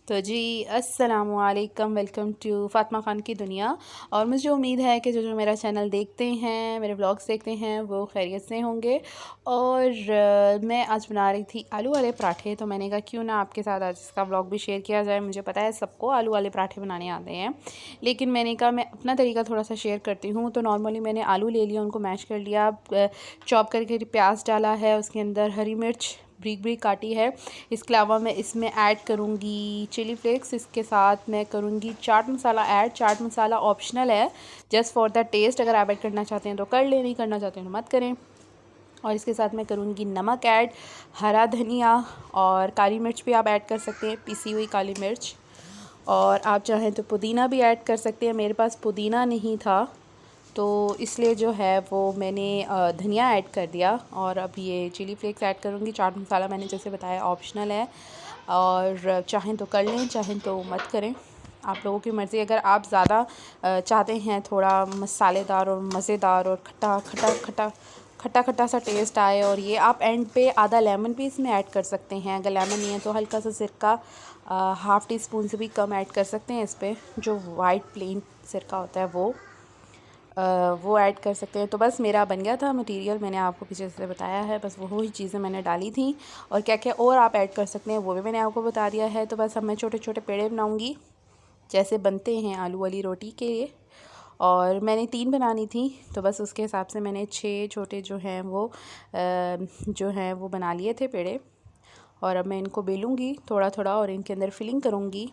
तो जी अस्सलाम वालेकुम, वेलकम टू फ़ातिमा ख़ान की दुनिया। और मुझे उम्मीद है कि जो मेरा चैनल देखते हैं, मेरे व्लॉग्स देखते हैं, वो खैरियत से होंगे। और मैं आज बना रही थी आलू वाले पराठे, तो मैंने कहा क्यों ना आपके साथ आज इसका व्लॉग भी शेयर किया जाए। मुझे पता है सबको आलू वाले पराठे बनाने आते हैं, लेकिन मैंने कहा मैं अपना तरीका थोड़ा सा शेयर करती हूँ। तो नॉर्मली मैंने आलू ले लिया, उनको मैश कर लिया, चॉप करके प्याज डाला है, उसके अंदर हरी मिर्च ब्रीक ब्रीक काटी है। इसके अलावा मैं इसमें ऐड करूँगी चिली फ्लेक्स, इसके साथ मैं करूँगी चाट मसाला ऐड। चाट मसाला ऑप्शनल है, जस्ट फॉर द टेस्ट। अगर आप ऐड करना चाहते हैं तो कर लें, नहीं करना चाहते हैं तो मत करें। और इसके साथ मैं करूँगी नमक ऐड, हरा धनिया और काली मिर्च भी आप ऐड कर सकते हैं, पिसी हुई काली मिर्च। और आप चाहें तो पुदीना भी ऐड कर सकते हैं। मेरे पास पुदीना नहीं था, तो इसलिए जो है वो मैंने धनिया ऐड कर दिया। और अब ये चिली फ्लेक्स ऐड करूँगी। चाट मसाला मैंने जैसे बताया ऑप्शनल है, और चाहें तो कर लें, चाहें तो मत करें, आप लोगों की मर्ज़ी। अगर आप ज़्यादा चाहते हैं थोड़ा मसालेदार और मज़ेदार और खट्टा खट्टा खट्टा खट्टा खट्टा सा टेस्ट आए, और ये आप एंड पे आधा लेमन भी इसमें ऐड कर सकते हैं। अगर लेमन नहीं है तो हल्का सा सिरका, हाफ़ टी स्पून से भी कम ऐड कर सकते हैं। इस पर जो वाइट प्लेन सिरका होता है वो ऐड कर सकते हैं। तो बस मेरा बन गया था मटेरियल, मैंने आपको पीछे से बताया है, बस वही चीज़ें मैंने डाली थी। और क्या क्या और आप ऐड कर सकते हैं वो भी मैंने आपको बता दिया है। तो बस अब मैं छोटे छोटे पेड़े बनाऊँगी, जैसे बनते हैं आलू वाली रोटी के लिए। और मैंने 3 बनानी थी, तो बस उसके हिसाब से मैंने 6 छोटे जो हैं वो बना लिए थे पेड़े। और अब मैं इनको बेलूँगी थोड़ा थोड़ा, और इनके अंदर फिलिंग करूँगी,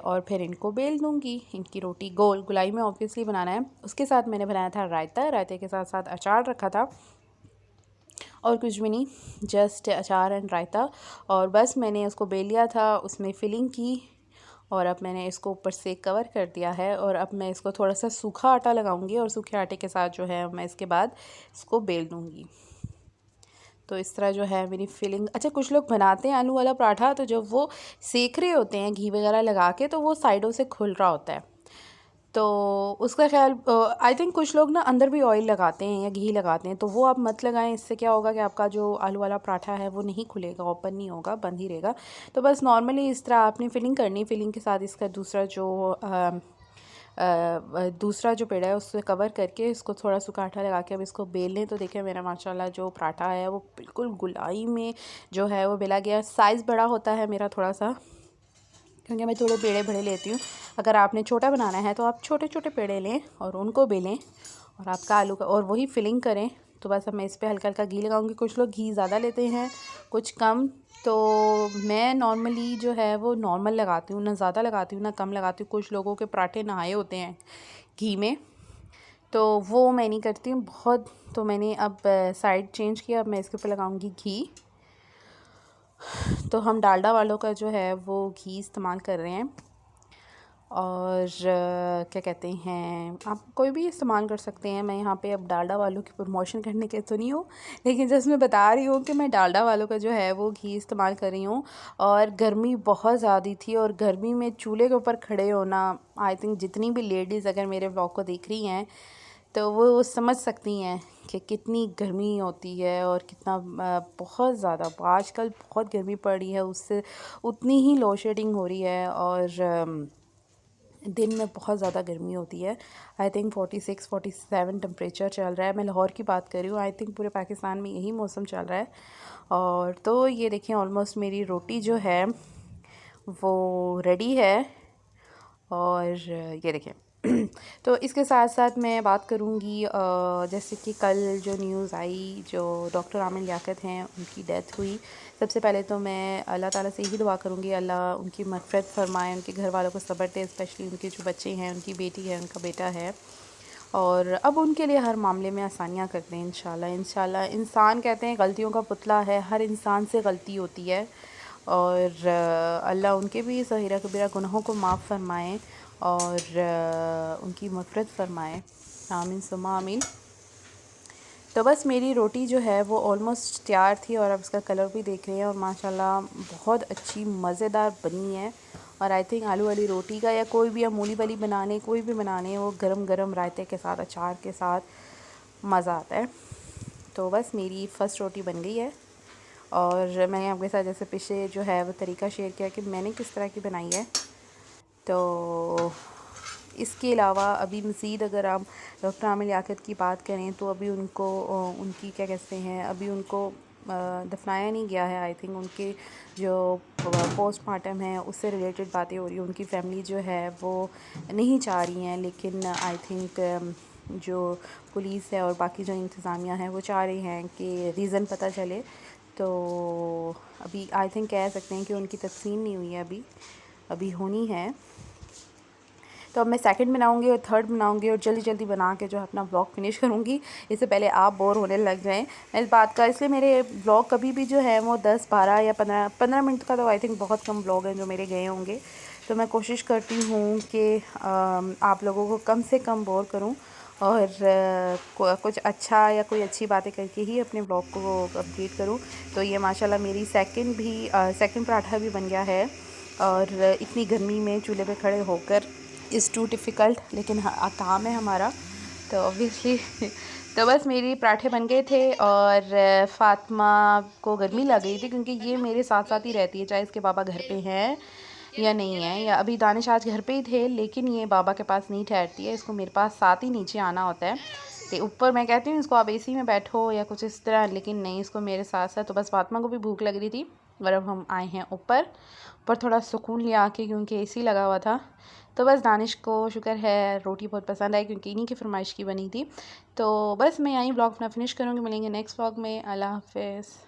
और फिर इनको बेल दूँगी। इनकी रोटी गोल गुलाई में ऑब्वियसली बनाना है। उसके साथ मैंने बनाया था रायता, रायते के साथ साथ अचार रखा था, और कुछ भी नहीं, जस्ट अचार एंड रायता। और बस मैंने उसको बेल लिया था, उसमें फिलिंग की, और अब मैंने इसको ऊपर से कवर कर दिया है। और अब मैं इसको थोड़ा सा सूखा आटा लगाऊंगी, और सूखे आटे के साथ जो है मैं इसके बाद इसको बेल दूँगी। तो इस तरह जो है मेरी फिलिंग। अच्छा, कुछ लोग बनाते हैं आलू वाला पराठा, तो जब वो सेक रहे होते हैं घी वगैरह लगा के, तो वो साइडों से खुल रहा होता है, तो उसका ख्याल आई थिंक कुछ लोग ना अंदर भी ऑयल लगाते हैं या घी लगाते हैं, तो वो आप मत लगाएं। इससे क्या होगा कि आपका जो आलू वाला पराठा है वो नहीं खुलेगा, ओपन नहीं होगा, बंद ही रहेगा। तो बस नॉर्मली इस तरह आपने फिलिंग करनी। फिलिंग के साथ इसका दूसरा जो पेड़ा है उससे कवर करके इसको थोड़ा सूखा आटा लगा के अब इसको बेल लें। तो देखिए मेरा माशाल्लाह जो पराठा है वो बिल्कुल गुलाई में जो है वो बेला गया। साइज़ बड़ा होता है मेरा थोड़ा सा, क्योंकि मैं थोड़े पेड़े बड़े लेती हूँ। अगर आपने छोटा बनाना है तो आप छोटे छोटे पेड़े लें और उनको बेलें, और आपका आलू का और वही फिलिंग करें। तो बस अब मैं इस पर हल्का हल्का घी लगाऊंगी। कुछ लोग घी ज़्यादा लेते हैं, कुछ कम। तो मैं नॉर्मली जो है वो नॉर्मल लगाती हूँ, ना ज़्यादा लगाती हूँ ना कम लगाती हूँ। कुछ लोगों के पराठे नहाए होते हैं घी में, तो वो मैं नहीं करती हूँ बहुत। तो मैंने अब साइड चेंज किया, अब मैं इसके ऊपर लगाऊंगी घी। तो हम डालडा वालों का जो है वो घी इस्तेमाल कर रहे हैं, और क्या कहते हैं, आप कोई भी इस्तेमाल कर सकते हैं। मैं यहाँ पे अब डालडा वालों की प्रमोशन करने के तो नहीं हूँ, लेकिन जस्ट मैं बता रही हूँ कि मैं डालडा वालों का जो है वो घी इस्तेमाल कर रही हूँ। और गर्मी बहुत ज़्यादा थी, और गर्मी में चूल्हे के ऊपर खड़े होना, आई थिंक जितनी भी लेडीज़ अगर मेरे ब्लॉग को देख रही हैं तो वो समझ सकती हैं कि कितनी गर्मी होती है, और कितना बहुत ज़्यादा आजकल बहुत गर्मी पड़ रही है, उससे उतनी ही लोड शेडिंग हो रही है। और दिन में बहुत ज़्यादा गर्मी होती है। आई थिंक 46-47 टेम्परेचर चल रहा है। मैं लाहौर की बात कर रही हूँ, आई थिंक पूरे पाकिस्तान में यही मौसम चल रहा है। और तो ये देखें ऑलमोस्ट मेरी रोटी जो है वो रेडी है। और ये देखें तो इसके साथ साथ मैं बात करूँगी, जैसे कि कल जो न्यूज़ आई, जो डॉक्टर आमिर लियाकत हैं उनकी डेथ हुई। सबसे पहले तो मैं अल्लाह ताला से यही दुआ करूँगी अल्लाह उनकी मग़फ़िरत फ़रमाए, उनके घर वालों को सब्र दे, स्पेशली उनके जो बच्चे हैं, उनकी बेटी है, उनका बेटा है, और अब उनके लिए हर मामले में आसानियाँ कर दें इंशाल्लाह। इंशाल्लाह इंसान कहते हैं गलतियों का पुतला है, हर इंसान से गलती होती है, और अल्लाह उनके भी सगीरा कबीरा गुनाहों को माफ़ फ़रमाएँ, और उनकी मग़फ़िरत फ़रमाएँ, आमीन सुम्मा आमीन। तो बस मेरी रोटी जो है वो ऑलमोस्ट तैयार थी, और अब इसका कलर भी देख रहे हैं, और माशाल्लाह बहुत अच्छी मज़ेदार बनी है। और आई थिंक आलू वाली रोटी का या कोई भी मूली वाली बनाने, कोई भी बनाने, वो गरम गरम रायते के साथ, अचार के साथ मज़ा आता है। तो बस मेरी फ़र्स्ट रोटी बन गई है, और मैंने आपके साथ जैसे पीछे जो है वो तरीका शेयर किया कि मैंने किस तरह की बनाई है। तो इसके अलावा अभी मज़ीद अगर आप डॉक्टर आमिर लियाकत की बात करें तो अभी उनको उनकी क्या कहते हैं, अभी उनको दफनाया नहीं गया है। आई थिंक उनके जो पोस्टमार्टम है उससे रिलेटेड बातें हो रही हैं। उनकी फैमिली जो है वो नहीं चाह रही हैं, लेकिन आई थिंक जो पुलिस है और बाकी जो इंतज़ामिया है वो चाह रही हैं कि रीज़न पता चले। तो अभी आई थिंक कह सकते हैं कि उनकी तदफीन नहीं हुई है, अभी होनी है। तो अब मैं सेकंड बनाऊंगी और थर्ड बनाऊंगी और जल्दी जल्दी बना के जो है अपना ब्लॉग फिनिश करूंगी, इससे पहले आप बोर होने लग जाएं इस बात का। इसलिए मेरे ब्लॉग कभी भी जो है वो 10-12 या 15 मिनट का, तो आई थिंक बहुत कम ब्लॉग हैं जो मेरे गए होंगे। तो मैं कोशिश करती हूँ कि आप लोगों को कम से कम बोर करूँ और कुछ अच्छा या कोई अच्छी बातें करके ही अपने ब्लॉग को कंप्लीट करूँ। तो ये माशाल्लाह मेरी सेकंड पराठा भी बन गया है। और इतनी गर्मी में चूल्हे पे खड़े होकर इज़ टू डिफ़िकल्ट, लेकिन हाँ काम है हमारा, तो ऑब्वियसली तो बस मेरी पराठे बन गए थे। और फ़ातिमा को गर्मी लग गई थी क्योंकि ये मेरे साथ साथ ही रहती है, चाहे इसके पापा घर पे हैं या नहीं है। या अभी दानिश आज घर पे ही थे, लेकिन ये बाबा के पास नहीं ठहरती है, इसको मेरे पास साथ ही नीचे आना होता है। तो ऊपर मैं कहती हूँ इसको आप एसी में बैठो या कुछ इस तरह, लेकिन नहीं, इसको मेरे साथ साथ। तो बस फ़ातिमा को भी भूख लग रही थी और अब हम आए हैं ऊपर थोड़ा सुकून लिया के, क्योंकि एसी लगा हुआ था। तो बस दानिश को शुक्र है रोटी बहुत पसंद आई क्योंकि इन्हीं की फरमाइश की बनी थी। तो बस मैं यहीं ब्लॉग अपना फिनिश करूँगी, मिलेंगे नेक्स्ट ब्लॉग में। अल्लाह हाफ़िज़।